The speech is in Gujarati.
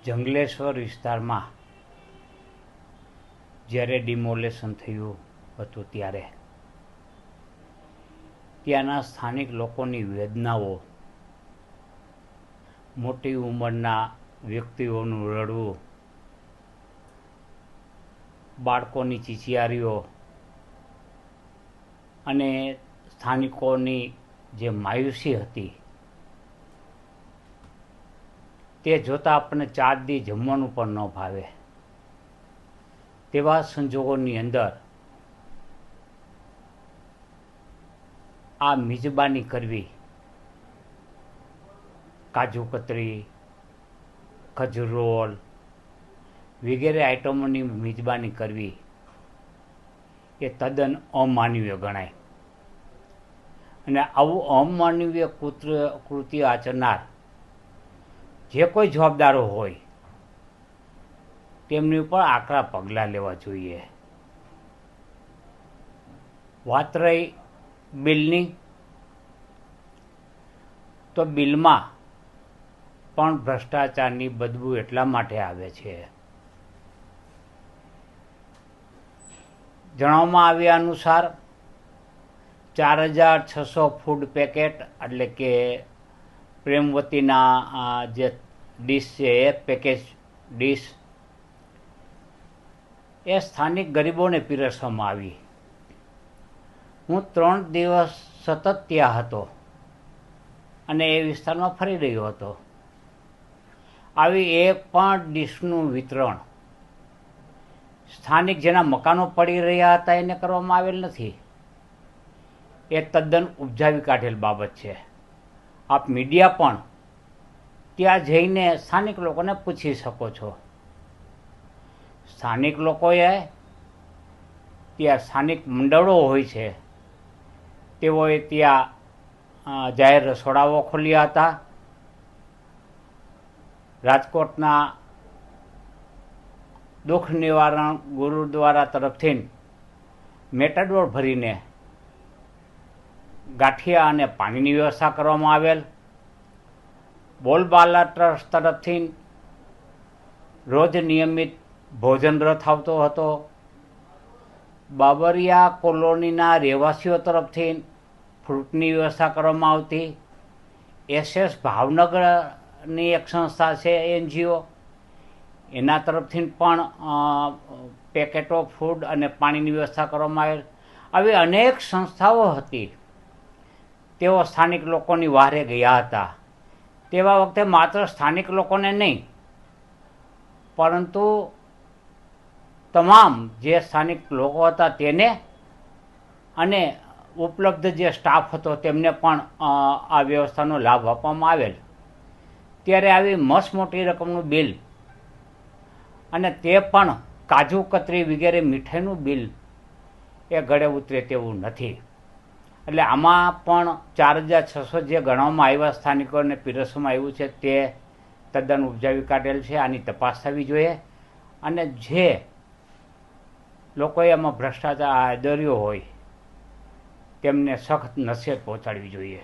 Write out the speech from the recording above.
જંગલેશ્વર વિસ્તારમાં જ્યારે ડિમોલેશન થયું હતું ત્યારે ત્યાંના સ્થાનિક લોકોની વેદનાઓ, મોટી ઉંમરના વ્યક્તિઓનું રડવું, બાળકોની ચીચિયારીઓ અને સ્થાનિકોની જે માયુસી હતી તે જોતાં આપણને 4 દી જમવાનું પણ ન ભાવે. તેવા સંજોગોની અંદર આ મિજબાની કરવી, કાજુ કતરી, ખજૂર રોલ વગેરે આઇટમોની મિજબાની કરવી એ તદ્દન અમાનવીય ગણાય. અને આવું અમાનવીય કૃત્ય આચરનાર જે કોઈ જવાબદારો હોય તેમની ઉપર આકરા પગલાં લેવા જોઈએ. વાત રહી બિલની, તો બિલમાં પણ ભ્રષ્ટાચારની બદબૂ એટલા માટે આવે છે. જણાવવામાં આવ્યા અનુસાર 4600 ફૂડ પેકેટ એટલે કે પ્રેમવતીના જે ડીશ છે એ પેકેજ ડીશ એ સ્થાનિક ગરીબોને પીરસવામાં આવી. હું 3 દિવસ સતત ત્યાં હતો અને એ વિસ્તારમાં ફરી રહ્યો હતો. આવી એક પણ ડીશનું વિતરણ સ્થાનિક જેના મકાનો પડી રહ્યા હતા એને કરવામાં આવેલ નથી. એ તદ્દન ઉપજાવી કાઢેલ બાબત છે. આપ મીડિયા પણ ત્યાં જઈને સ્થાનિક લોકોને પૂછી શકો છો. સ્થાનિક લોકોએ ત્યાં સ્થાનિક મંડળો હોય છે, તેઓએ ત્યાં જાહેર રસોડાઓ ખોલ્યા હતા. રાજકોટના દુઃખ નિવારણ ગુરુદ્વારા તરફથી મેટાડોર ભરીને ગાંઠિયા અને પાણીની વ્યવસ્થા કરવામાં આવેલ. બોલબાલા ટ્રસ્ટ તરફથી રોજ નિયમિત ભોજન રથ આવતો હતો. બાબરિયા કોલોનીના રહેવાસીઓ તરફથી ફ્રૂટની વ્યવસ્થા કરવામાં આવતી. SS ભાવનગરની એક સંસ્થા છે NGO, એના તરફથી પણ પેકેટો ફૂડ અને પાણીની વ્યવસ્થા કરવામાં આવેલ. આવી અનેક સંસ્થાઓ હતી, તેઓ સ્થાનિક લોકોની વહારે ગયા હતા. તેવા વખતે માત્ર સ્થાનિક લોકોને નહીં, પરંતુ તમામ જે સ્થાનિક લોકો હતા તેને અને ઉપલબ્ધ જે સ્ટાફ હતો તેમને પણ આ વ્યવસ્થાનો લાભ આપવામાં આવેલ. ત્યારે આવી મસ્ત મોટી રકમનું બિલ અને તે પણ કાજુ કતરી વગેરે મીઠાઈનું બિલ એ ગળે ઉતરે તેવું નથી. એટલે આમાં પણ 4600 જે ગણવામાં આવ્યા સ્થાનિકોને પીરસવામાં આવ્યું છે તે તદ્દન ઉપજાવી કાઢેલ છે. આની તપાસ થવી જોઈએ અને જે લોકોએ આમાં ભ્રષ્ટાચાર આદર્યો હોય તેમને સખત નસીહત પહોંચાડવી જોઈએ.